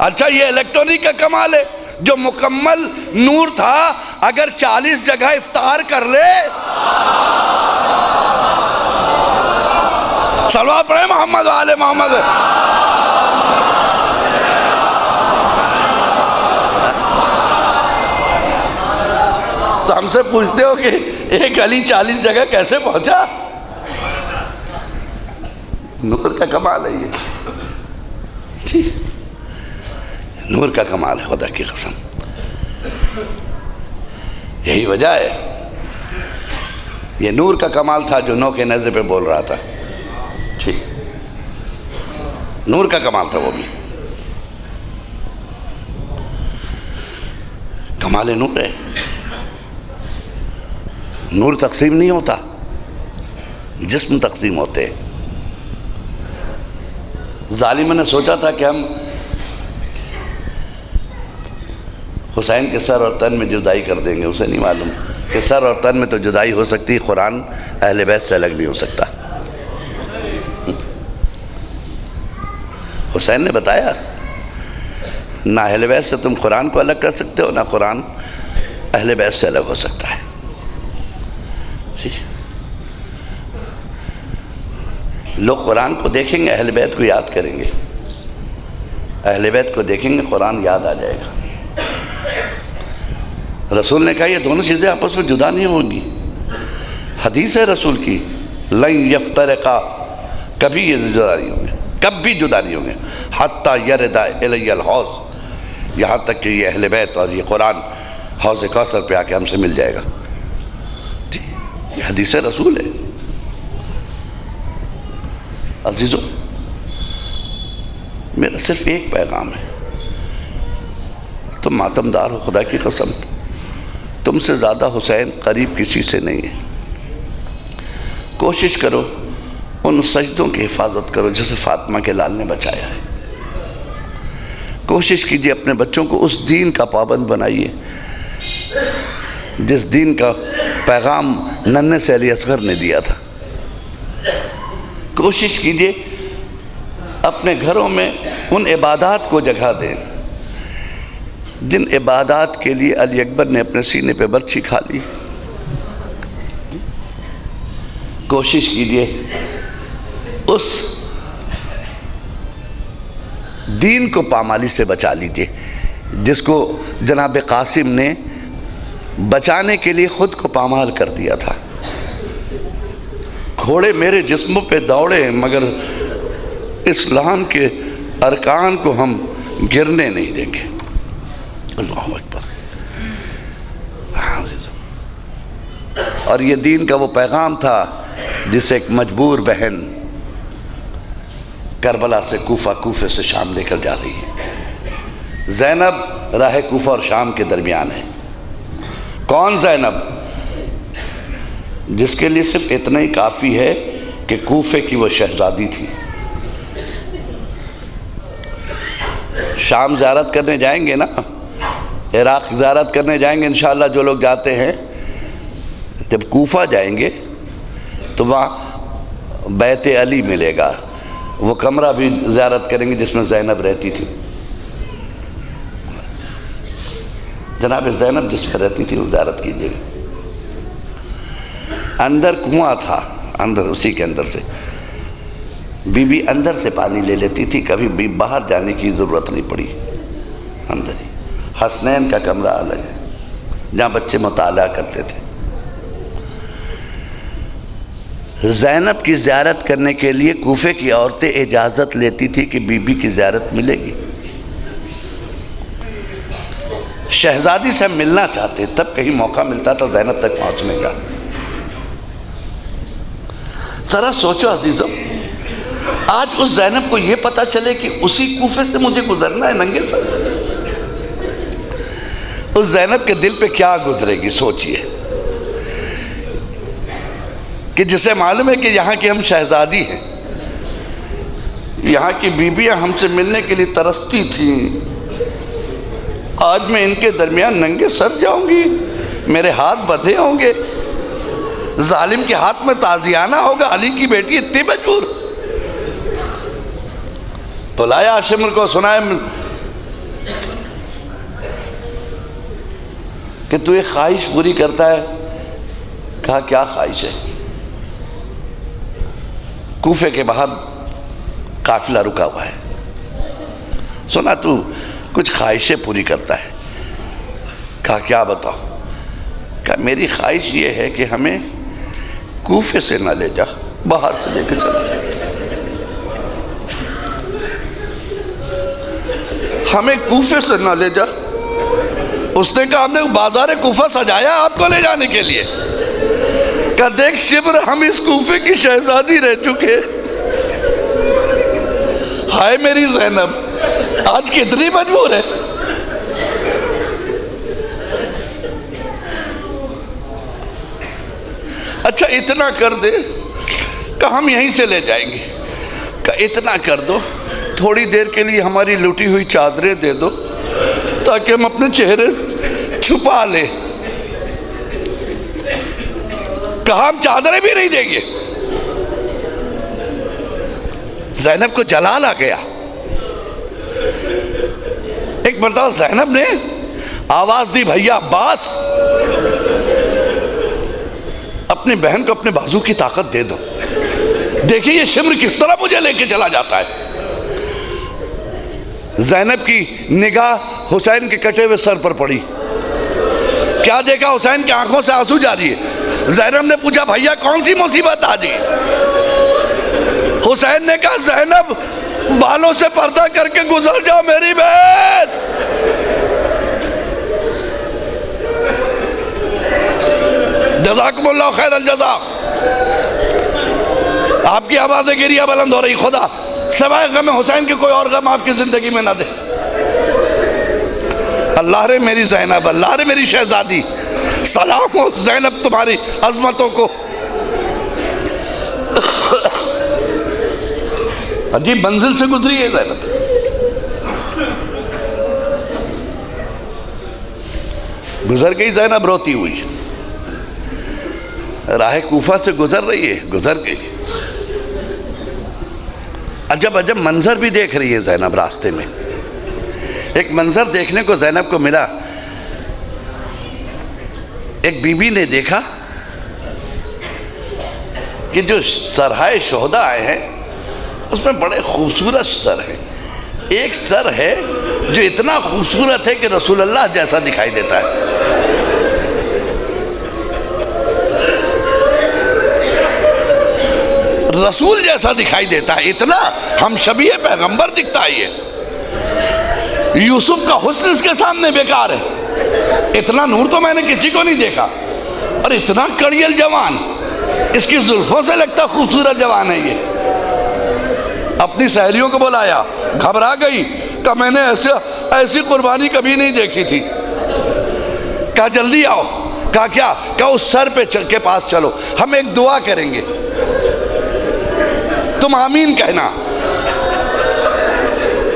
अच्छा, ये इलेक्ट्रॉनिक का कमाल है। जो मुकम्मल नूर था, अगर 40 जगह इफ्तार कर ले, सलवात पढ़े मोहम्मद वाले मोहम्मद। तो हमसे पूछते हो कि एक अली 40 जगह कैसे पहुंचा? नूर का कमाल है ये, ठीक, नूर का कमाल है, खुदा की कसम। यही वजह है, ये नूर का कमाल था जो 9 के नज़र पे बोल रहा था, ठीक, नूर का कमाल था वो भी। कमाल नूर है। नूर तकसीम नहीं होता, जिस्म तकसीम होते हैं। जालिम ने सोचा था कि हम हुसैन के सर और तन में जुदाई कर देंगे। उसे नहीं मालूम कि सर और तन में तो जुदाई हो सकती है, कुरान अहले बैत से अलग नहीं हो सकता। हुसैन ने बताया, ना अहले बैत से तुम कुरान को अलग कर सकते हो, ना कुरान अहले बैत से अलग हो सकता है। लोग कुरान को देखेंगे, अहले बैत को याद करेंगे, अहले बैत को देखेंगे, कुरान याद आ जाएगा। रसूल ने कहा ये दोनों चीज़ें आपस में जुदा नहीं होंगी। हदीस है रसूल की, लन यफ्तरिका, कभी ये जुदा नहीं होंगे, कभी जुदा नहीं होंगे। हत्ता यरदा इलैयल हौज़, यहाँ तक कि ये अहले बैत और ये कुरान हौज़ कौसर पे आके हमसे मिल जाएगा। ये हदीस रसूल है। अजीज़ों, मेरा सिर्फ एक पैगाम है, तुम मातमदार हो, खुदा की कसम, तुमसे ज़्यादा हुसैन करीब किसी से नहीं है। कोशिश करो उन सजदों की हिफाजत करो जैसे फातिमा के लाल ने बचाया है। कोशिश कीजिए अपने बच्चों को उस दीन का पाबंद बनाइए जिस दीन का पैगाम नन्हे से अली असगर ने दिया था। कोशिश कीजिए अपने घरों में उन इबादात को जगह दें जिन इबादात के लिए अली अकबर ने अपने सीने पे बर्छी खा ली। कोशिश कीजिए उस दीन को पामाली से बचा लीजिए जिसको जनाब कासिम ने बचाने के लिए ख़ुद को पामाल कर दिया था। घोड़े मेरे जिस्मों पे दौड़े मगर इस्लाम के अरकान को हम गिरने नहीं देंगे। अल्लाहु अकबर। और ये दीन का वो पैगाम था जिसे एक मजबूर बहन करबला से कूफा, कूफे से शाम लेकर जा रही है। ज़ैनब राह कूफा और शाम के दरमियान है। कौन ज़ैनब? जिसके लिए सिर्फ इतना ही काफ़ी है कि कूफे की वो शहजादी थी। शाम ज़ियारत करने जाएंगे ना, इराक़ ज़ियारत करने जाएंगे इंशाअल्लाह जो लोग जाते हैं, जब कूफा जाएंगे तो वहाँ बैत अली मिलेगा, वो कमरा भी ज़ियारत करेंगे जिसमें ज़ैनब रहती थी। जनाब ज़ैनब जिसमें रहती थी वो ज़ियारत कीजिएगा। अंदर कुआं था, अंदर उसी के अंदर से बीबी अंदर से पानी ले लेती थी, कभी भी बाहर जाने की ज़रूरत नहीं पड़ी, अंदर ही। हसनैन का कमरा अलग है जहाँ बच्चे मुताला करते थे। ज़ैनब की ज़ियारत करने के लिए कूफे की औरतें इजाज़त लेती थी कि बीबी की ज़ियारत मिलेगी। शहजादी से हम मिलना चाहते, तब कहीं मौका मिलता था ज़ैनब तक पहुंचने का। जरा सोचो अजीजों, आज उस ज़ैनब को यह पता चले कि उसी कूफे से मुझे गुजरना है नंगे सर, उस ज़ैनब के दिल पे क्या गुजरेगी सोचिए। कि जिसे मालूम है कि यहाँ की हम शहजादी हैं, यहाँ की बीबियाँ हमसे मिलने के लिए तरसती थीं, आज मैं इनके दरमियान नंगे सर जाऊंगी, मेरे हाथ बंधे होंगे, जालिम के हाथ में ताजियाना होगा, अली की बेटी इतनी मजबूर। बुलाया आशिमर को, सुनाया कि तू एक ख्वाहिश पूरी करता है। कहा क्या ख्वाहिश है? कूफे के बाहर काफिला रुका हुआ है, सुना तू कुछ ख्वाहिशें पूरी करता है। कहा क्या बताओ? कहा मेरी ख्वाहिश ये है कि हमें कूफे से ना ले जा, बाहर से लेके चले, हमें कूफे से ना ले जा। उसने कहा हमने बाजार कूफा सजाया आपको ले जाने के लिए। कहा देख शिब्र, हम इस कूफे की शहजादी रह चुके, हाय मेरी ज़ैनब आज कितनी मजबूर है। अच्छा इतना कर दे, कहा हम यहीं से ले जाएंगे। कहा इतना कर दो, थोड़ी देर के लिए हमारी लुटी हुई चादरें दे दो ताकि हम अपने चेहरे छुपा ले। कहा हम चादरें भी नहीं देंगे। ज़ैनब को जलाल आ गया। एक मर्तबा ज़ैनब ने आवाज दी, भैया अब्बास अपनी बहन को अपने बाजू की ताकत दे दो, देखिए ये शिम्र किस तरह मुझे लेके चला जाता है। ज़ैनब की निगाह हुसैन के कटे हुए सर पर पड़ी। क्या देखा? हुसैन की आंखों से आंसू जारी है। ज़ैनब ने पूछा भैया कौन सी मुसीबत आ गई? हुसैन ने कहा ज़ैनब बालों से पर्दा करके गुजर जाओ मेरी बहन। जज़ाकुमुल्लाह खैरल जज़ा। आपकी आवाज़ें गिरिया बुलंद हो रही, खुदा सिवाय गम हुसैन के कोई और गम आपकी ज़िंदगी में ना दे। अल्लाह रे मेरी ज़ैनब, अल्लाह रे मेरी शहजादी, सलाम हो ज़ैनब तुम्हारी अज़मतों को। अजीब मंजिल से गुजरी है ज़ैनब। गुजर गई ज़ैनब रोती हुई, राह कूफा से गुजर रही है, गुजर गई। अजब अजब मंजर भी देख रही है ज़ैनब रास्ते में। एक मंजर देखने को ज़ैनब को मिला। एक बीबी ने देखा कि जो सरहाए शोहदा आए हैं उसमें बड़े खूबसूरत सर हैं। एक सर है जो इतना खूबसूरत है कि रसूलुल्लाह जैसा दिखाई देता है। रसूल जैसा दिखाई देता है, इतना हम शबीह पैगंबर दिखता है। ये यूसुफ का हुस्न इसके सामने बेकार है। इतना नूर तो मैंने किसी को नहीं देखा, और इतना कड़ियल जवान, इसकी जुल्फों से लगता खूबसूरत जवान है ये। अपनी सहेलियों को बुलाया, घबरा गई, कहा मैंने ऐसी कुर्बानी कभी नहीं देखी थी। कहा जल्दी आओ। कहा क्या? कहा उस सर पे के पास चलो, हम एक दुआ करेंगे, तुम आमीन कहना।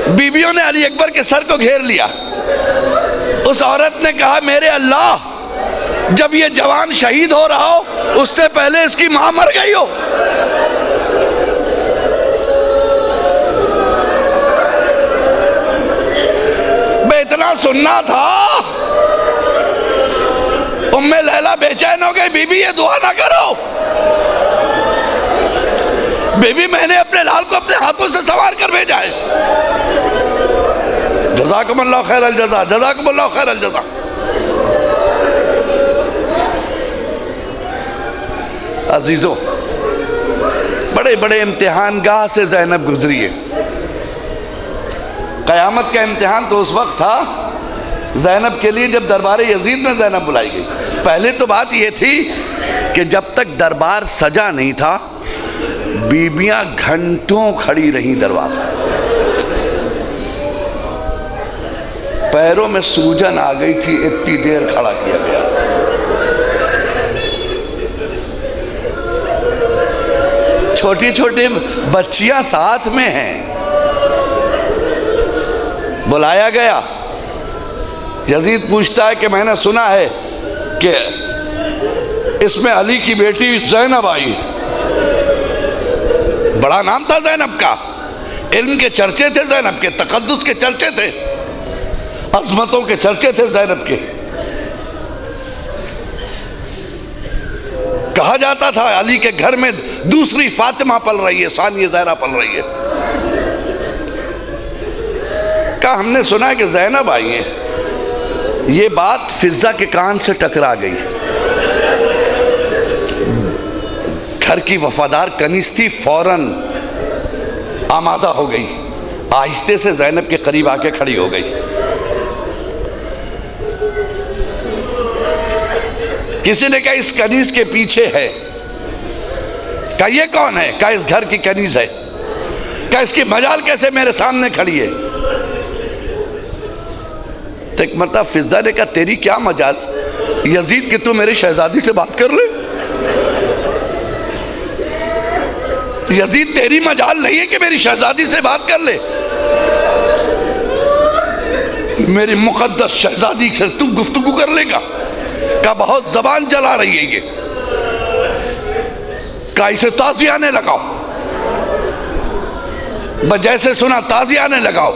बीबियों ने अली अकबर के सर को घेर लिया। उस औरत ने कहा मेरे अल्लाह, जब ये जवान शहीद हो रहा हो उससे पहले इसकी मां मर गई हो। मैं इतना सुनना था। उम्मे लैला बेचैन हो गई, बीबी ये दुआ ना करो। बीबी मैंने अपने लाल को अपने हाथों से सवार कर भेजा है। जज़ाकुमुल्लाह खैरल जज़ा, जज़ाकुमुल्लाह खैरल जज़ा। अजीजों, बड़े बड़े इम्तिहान गाह से ज़ैनब गुजरी है। क़यामत का इम्तिहान तो उस वक्त था ज़ैनब के लिए जब दरबार यजीद में ज़ैनब बुलाई गई। पहले तो बात ये थी कि जब तक दरबार सजा नहीं था बीबियां घंटों खड़ी रहीं दरबार, पैरों में सूजन आ गई थी, इतनी देर खड़ा किया गया था। छोटी छोटी बच्चियां साथ में हैं, बुलाया गया। यजीद पूछता है कि मैंने सुना है कि इसमें अली की बेटी ज़ैनब आई। बड़ा नाम था ज़ैनब का, इल्म के चर्चे थे ज़ैनब के, तकद्दुस के चर्चे थे, अज़मतों के चर्चे थे ज़ैनब के। कहा जाता था अली के घर में दूसरी फातिमा पल रही है, सानिया ज़हरा पल रही है। कहा हमने सुना है कि ज़ैनब आई है। ये बात फिज़ा के कान से टकरा गई। घर की वफादार कनीज़ थी, फौरन आमादा हो गई, आहिस्ते से ज़ैनब के करीब आके खड़ी हो गई। किसी ने कहा इस कनीज़ के पीछे है। कहा ये कौन है? कहा इस घर की कनीज़ है। कहा इसकी मजाल कैसे मेरे सामने खड़ी है? तो एक मरतबा फिज़ा ने कहा तेरी क्या मजाल यजीद कि तू मेरी शहजादी से बात कर ले। यजीद तेरी मजाल नहीं है कि मेरी शहजादी से बात कर ले। मेरी मुकद्दस शहजादी से तू गुफ्तगू कर लेगा? का बहुत जबान जला रही है ये। का इसे ताज़ियाने लगाओ। बस जैसे सुना ताज़ियाने लगाओ,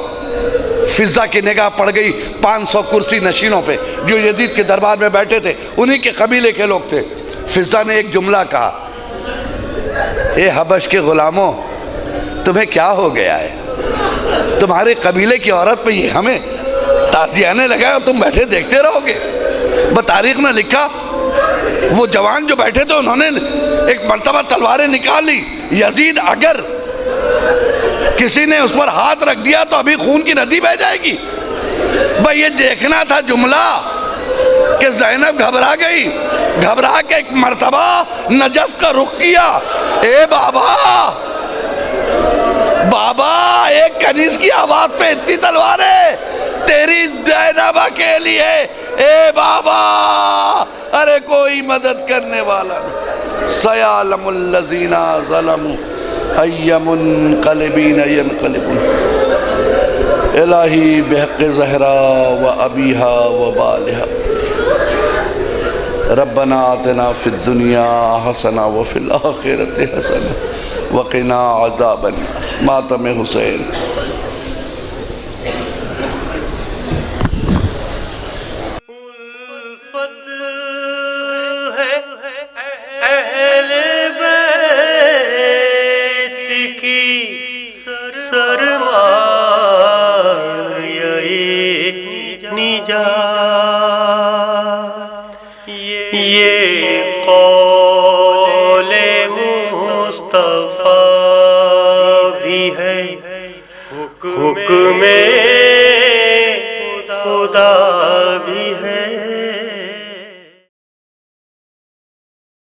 फिज़ा की निगाह पड़ गई 500 कुर्सी नशीनों पे जो यजीद के दरबार में बैठे थे, उन्हीं के कबीले के लोग थे। फिज़ा ने एक जुमला कहा, ए हबश के गुलामों, तुम्हें क्या हो गया है? तुम्हारे कबीले की औरत पे ये हमें ताज़ियाने लगाए और तुम बैठे देखते रहोगे? तारीख ने लिखा वो जवान जो बैठे थे उन्होंने एक मर्तबा तलवारें निकाली। यजीद अगर किसी ने उस पर हाथ रख दिया तो अभी खून की नदी बह जाएगी। भाई ये देखना था जुमला कि ज़ैनब घबरा गई, घबरा के एक मर्तबा नजफ का रुख किया। ए बाबा, बाबा, एक कनीज़ की आवाज पे इतनी तलवारें तेरी ज़ैनब के लिए। ए बाबा, अरे कोई मदद करने वाला नहीं। सयालमुल लज़ीना ज़लमू अय्यमुनक़लिबीन यनक़लिबून इलाही बिहक़्क़ि ज़हरा व अबीहा व बालिहा रब्बना आतिना फ़िद्दुनिया हसना व फ़िल आख़िरति हसना व क़िना अज़ाबन्नार। मातम हुसैन। ये कौले मुस्तफ़ा